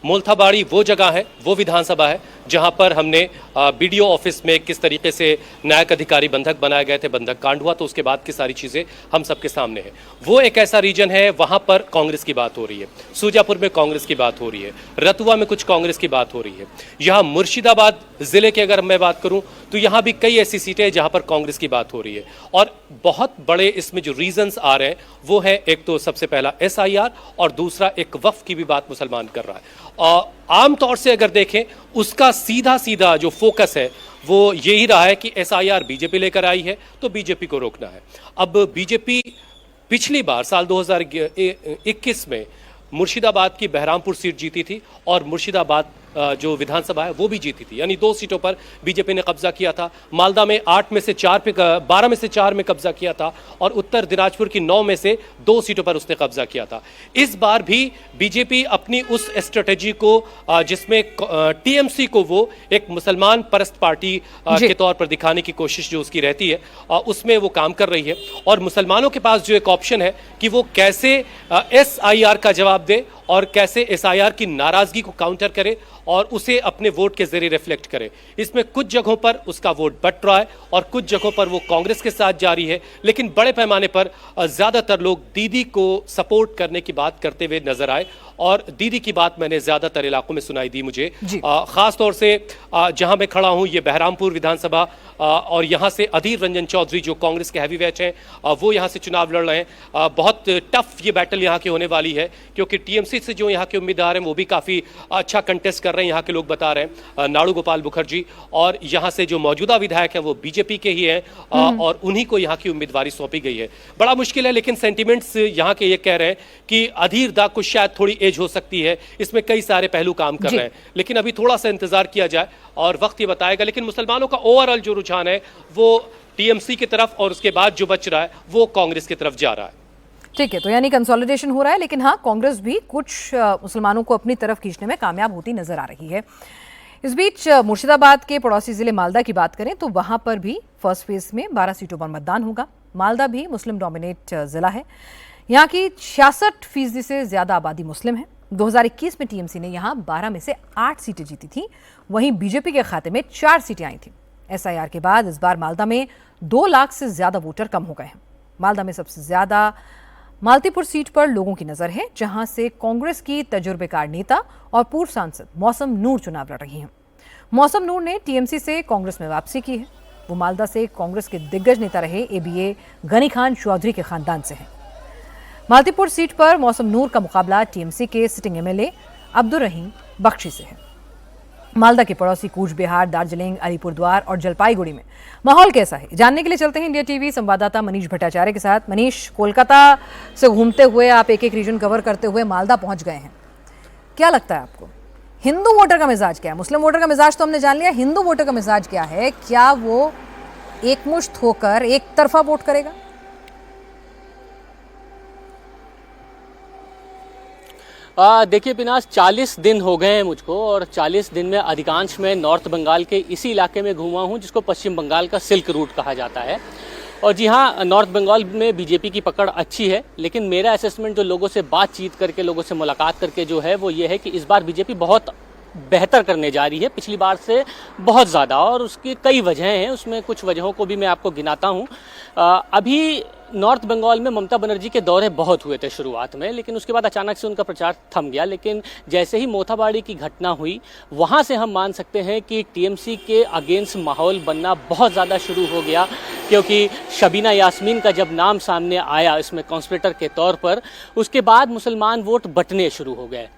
K: मोल्थाबाड़ी वो जगह है, वो विधानसभा है जहां पर हमने बीडीओ ऑफिस में किस तरीके से न्यायिक अधिकारी बंधक बनाए गए थे, बंधक कांड हुआ, तो उसके बाद की सारी चीज़ें हम सबके सामने है। वो एक ऐसा रीजन है, वहां पर कांग्रेस की बात हो रही है। सूजापुर में कांग्रेस की बात हो रही है, रतुआ में कुछ कांग्रेस की बात हो रही है। यहाँ मुर्शिदाबाद जिले की अगर मैं बात करूं तो यहाँ भी कई ऐसी सीटें हैं जहां पर कांग्रेस की बात हो रही है। और बहुत बड़े इसमें जो रीजंस आ रहे हैं वो है, एक तो सबसे पहला एसआईआर और दूसरा एक वक्फ की भी बात मुसलमान कर रहा है। और आमतौर से अगर देखें उसका सीधा सीधा जो फोकस है वो यही रहा है कि एसआईआर बीजेपी लेकर आई है तो बीजेपी को रोकना है। अब बीजेपी पिछली बार साल 2021 में मुर्शिदाबाद की बहरामपुर सीट जीती थी और मुर्शिदाबाद जो विधानसभा है वो भी जीती थी, यानी 2 सीटों पर बीजेपी ने कब्जा किया था। मालदा में 12 में से 4 में कब्जा किया था और उत्तर दिनाजपुर की 9 में से 2 सीटों पर उसने कब्जा किया था। इस बार भी बीजेपी अपनी उस स्ट्रेटेजी को जिसमें टीएमसी को वो एक मुसलमान परस्त पार्टी के तौर पर दिखाने की कोशिश जो उसकी रहती है, उसमें वो काम कर रही है। और मुसलमानों के पास जो एक ऑप्शन है कि वो कैसे एसआईआर का जवाब दे और कैसे एसआईआर की नाराजगी को काउंटर करे और उसे अपने वोट के जरिए रिफ्लेक्ट करे। इसमें कुछ जगहों पर उसका वोट बट रहा है और कुछ जगहों पर वो कांग्रेस के साथ जारी है, लेकिन बड़े पैमाने पर ज्यादातर लोग दीदी को सपोर्ट करने की बात करते हुए नजर आए। और दीदी की बात मैंने ज्यादातर इलाकों में सुनाई दी मुझे, खास तौर से जहां मैं खड़ा हूं ये बहरामपुर विधानसभा, और यहां से अधीर रंजन चौधरी जो कांग्रेस के हैवीवेट हैं वो यहां से चुनाव लड़ रहे हैं। बहुत टफ ये बैटल यहां की होने वाली है क्योंकि टीएमसी से जो यहां के उम्मीदवार हैं वो भी काफी अच्छा कंटेस्ट कर रहे हैं, यहां के लोग बता रहे हैं, नाड़ू गोपाल मुखर्जी, और यहां से जो मौजूदा विधायक हैं वो बीजेपी के ही हैं और उन्हीं को यहां की उम्मीदवारी सौंपी गई है। बड़ा मुश्किल है, लेकिन सेंटिमेंट्स यहां के ये कह रहे हैं कि अधीर दा को शायद थोड़ी एज हो सकती है, इसमें कई सारे पहलू काम कर रहे हैं, लेकिन अभी थोड़ा सा इंतजार किया जाए और वक्त ये बताएगा। लेकिन मुसलमानों का ओवरऑल जो रुझान है वो टीएमसी की तरफ और उसके बाद जो बच रहा है वो कांग्रेस की तरफ जा रहा है।
A: ठीक है, तो यानी कंसोलिडेशन हो रहा है, लेकिन हाँ, कांग्रेस भी कुछ मुसलमानों को अपनी तरफ खींचने में कामयाब होती नजर आ रही है। इस बीच मुर्शिदाबाद के पड़ोसी जिले मालदा की बात करें तो वहां पर भी फर्स्ट फेज में 12 सीटों पर मतदान होगा। मालदा भी मुस्लिम डोमिनेट जिला है, यहाँ की 66% से ज्यादा आबादी मुस्लिम है। 2021 में टीएमसी ने यहाँ 12 में से 8 सीटें जीती थी, वहीं बीजेपी के खाते में 4 सीटें आई थी। एसआईआर के बाद इस बार मालदा में 2 लाख से ज्यादा वोटर कम हो गए हैं। मालदा में सबसे ज्यादा मालतीपुर सीट पर लोगों की नजर है, जहां से कांग्रेस की तजुर्बेकार नेता और पूर्व सांसद मौसम नूर चुनाव लड़ रही हैं। मौसम नूर ने टीएमसी से कांग्रेस में वापसी की है। वो मालदा से कांग्रेस के दिग्गज नेता रहे एबीए गनी खान चौधरी के खानदान से हैं। मालतीपुर सीट पर मौसम नूर का मुकाबला टीएमसी के सिटिंग एमएलए अब्दुल रहीम बख्शी से है। मालदा के पड़ोसी कूच बिहार, दार्जिलिंग, अलीपुरद्वार और जलपाईगुड़ी में माहौल कैसा है, जानने के लिए चलते हैं इंडिया टीवी संवाददाता मनीष भट्टाचार्य के साथ। मनीष, कोलकाता से घूमते हुए आप एक एक रीजन कवर करते हुए मालदा पहुंच गए हैं, क्या लगता है आपको हिंदू वोटर का मिजाज क्या है? मुस्लिम वोटर का मिजाज तो हमने जान लिया, हिंदू वोटर का मिजाज क्या है? क्या वो एकमुश्त होकर एक तरफा वोट करेगा?
K: देखिए पिनास, 40 दिन हो गए हैं मुझको और 40 दिन में अधिकांश मैं नॉर्थ बंगाल के इसी इलाके में घूमा हूं जिसको पश्चिम बंगाल का सिल्क रूट कहा जाता है। और जी हाँ, नॉर्थ बंगाल में बीजेपी की पकड़ अच्छी है, लेकिन मेरा असेसमेंट जो लोगों से बातचीत करके, लोगों से मुलाकात करके जो है वो ये है कि इस बार बीजेपी बहुत बेहतर करने जा रही है पिछली बार से बहुत ज़्यादा, और उसकी कई वजहें हैं। उसमें कुछ वजहों को भी मैं आपको गिनाता हूँ। अभी नॉर्थ बंगाल में ममता बनर्जी के दौरे बहुत हुए थे शुरुआत में, लेकिन उसके बाद अचानक से उनका प्रचार थम गया। लेकिन जैसे ही मोथाबाड़ी की घटना हुई, वहाँ से हम मान सकते हैं कि टीएमसी के अगेंस्ट माहौल बनना बहुत ज़्यादा शुरू हो गया, क्योंकि शबीना यास्मीन का जब नाम सामने आया इसमें कॉन्स्पिरेटर के तौर पर, उसके बाद मुसलमान वोट बंटने शुरू हो गए।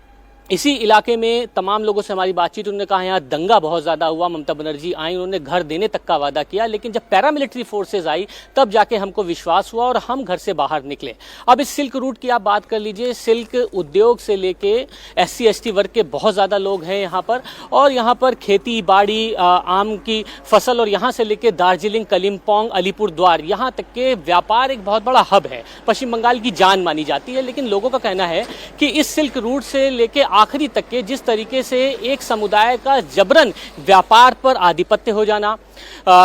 K: इसी इलाके में तमाम लोगों से हमारी बातचीत, उन्होंने कहा यहाँ दंगा बहुत ज़्यादा हुआ, ममता बनर्जी आई, उन्होंने घर देने तक का वादा किया, लेकिन जब पैरामिलिट्री फोर्सेज आई तब जाके हमको विश्वास हुआ और हम घर से बाहर निकले। अब इस सिल्क रूट की आप बात कर लीजिए, सिल्क उद्योग से लेके SC ST वर्ग के बहुत ज़्यादा लोग हैं यहाँ पर, और यहाँ पर खेती बाड़ी, आम की फसल, और यहाँ से लेके दार्जिलिंग, कलिम्पोंग, अलीपुरद्वार, यहाँ तक के व्यापार एक बहुत बड़ा हब है, पश्चिम बंगाल की जान मानी जाती है। लेकिन लोगों का कहना है कि इस सिल्क रूट से लेके आखिरी तक के जिस तरीके से एक समुदाय का जबरन व्यापार पर आधिपत्य हो जाना,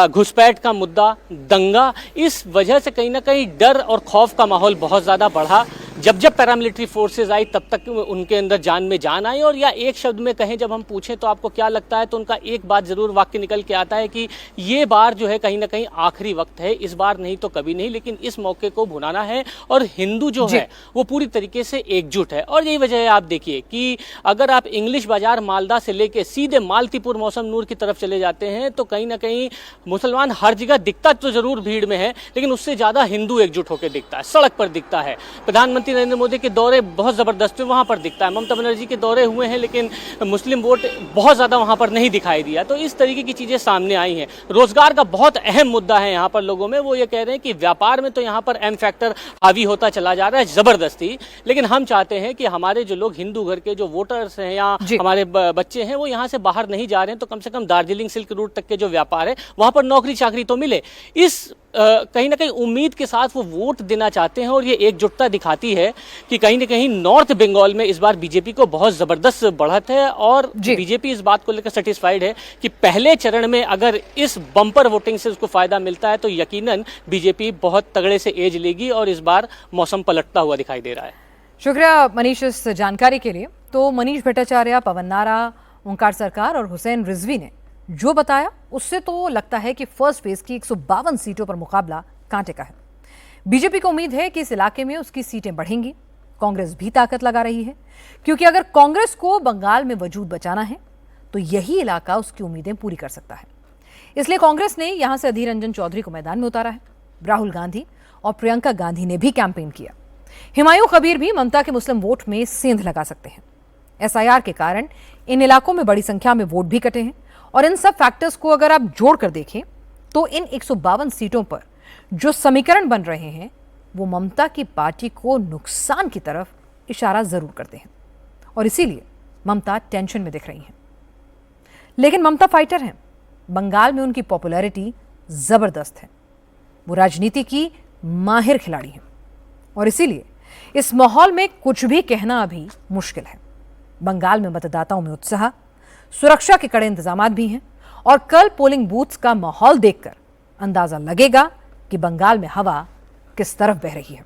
K: घुसपैठ का मुद्दा, दंगा, इस वजह से कहीं ना कहीं डर और खौफ का माहौल बहुत ज़्यादा बढ़ा। जब जब पैरामिलिट्री फोर्सेज आई तब तक उनके अंदर जान में जान आई। और या एक शब्द में कहें, जब हम पूछें तो आपको क्या लगता है, तो उनका एक बात ज़रूर वाक्य निकल के आता है कि ये बार जो है कहीं ना कहीं आखिरी वक्त है, इस बार नहीं तो कभी नहीं, लेकिन इस मौके को भुनाना है। और हिंदू जो है वो पूरी तरीके से एकजुट है। और यही वजह है, आप देखिए कि अगर आप इंग्लिश बाजार मालदा से लेके सीधे मालतीपुर मौसम नूर की तरफ चले जाते हैं तो कहीं ना कहीं मुसलमान हर जगह दिखता तो जरूर भीड़ में है, लेकिन उससे ज़्यादा हिंदू एकजुट होकर दिखता है, सड़क पर दिखता है। प्रधानमंत्री नरेंद्र मोदी के दौरे बहुत ज़बरदस्त वहाँ पर दिखता है, ममता बनर्जी के दौरे हुए हैं, लेकिन मुस्लिम वोट बहुत ज़्यादा वहाँ पर नहीं दिखाई दिया। तो इस तरीके की चीज़ें सामने आई हैं। रोजगार का बहुत अहम मुद्दा है यहाँ पर लोगों में, वो ये कह रहे हैं कि व्यापार में तो यहाँ पर एम फैक्टर हावी होता चला जा रहा है ज़बरदस्ती, लेकिन हम चाहते हैं कि हमारे जो लोग हिंदू घर के जो वोटर्स हैं या हमारे बच्चे हैं वो यहाँ से बाहर नहीं जा रहे हैं, तो कम से कम दार्जिलिंग सिल्क रूट तक के जो व्यापार है वहाँ पर नौकरी चाकरी तो मिले। इस कहीं ना कहीं उम्मीद के साथ वो वोट देना चाहते हैं। और ये एकजुटता दिखाती है कि कहीं ना कहीं नॉर्थ बंगाल में इस बार बीजेपी को बहुत ज़बरदस्त बढ़त है। और बीजेपी इस बात को लेकर सेटिस्फाइड है कि पहले चरण में अगर इस बम्पर वोटिंग से उसको फ़ायदा मिलता है तो यकीनन बीजेपी बहुत तगड़े से एज लेगी और इस बार मौसम पलटता हुआ दिखाई दे रहा है।
A: शुक्रिया मनीष इस जानकारी के लिए। तो मनीष भट्टाचार्य, पवन नारा, ओंकार सरकार और हुसैन रिजवी ने जो बताया उससे तो लगता है कि फर्स्ट फेज की 152 सीटों पर मुकाबला कांटे का है। बीजेपी को उम्मीद है कि इस इलाके में उसकी सीटें बढ़ेंगी। कांग्रेस भी ताकत लगा रही है, क्योंकि अगर कांग्रेस को बंगाल में वजूद बचाना है तो यही इलाका उसकी उम्मीदें पूरी कर सकता है। इसलिए कांग्रेस ने यहां से अधीर रंजन चौधरी को मैदान में उतारा है। राहुल गांधी और प्रियंका गांधी ने भी कैंपेन किया। हुमायूं कबीर भी ममता के मुस्लिम वोट में सेंध लगा सकते हैं। SIR के कारण इन इलाकों में बड़ी संख्या में वोट भी कटे हैं, और इन सब फैक्टर्स को अगर आप जोड़कर देखें तो इन 152 सीटों पर जो समीकरण बन रहे हैं वो ममता की पार्टी को नुकसान की तरफ इशारा जरूर करते हैं, और इसीलिए ममता टेंशन में दिख रही हैं। लेकिन ममता फाइटर हैं। बंगाल में उनकी पॉपुलैरिटी जबरदस्त है, वो राजनीति की माहिर खिलाड़ी हैं, और इसीलिए इस माहौल में कुछ भी कहना अभी मुश्किल है। बंगाल में मतदाताओं में उत्साह, सुरक्षा के कड़े इंतजाम भी हैं, और कल पोलिंग बूथ्स का माहौल देखकर अंदाजा लगेगा कि बंगाल में हवा किस तरफ बह रही है।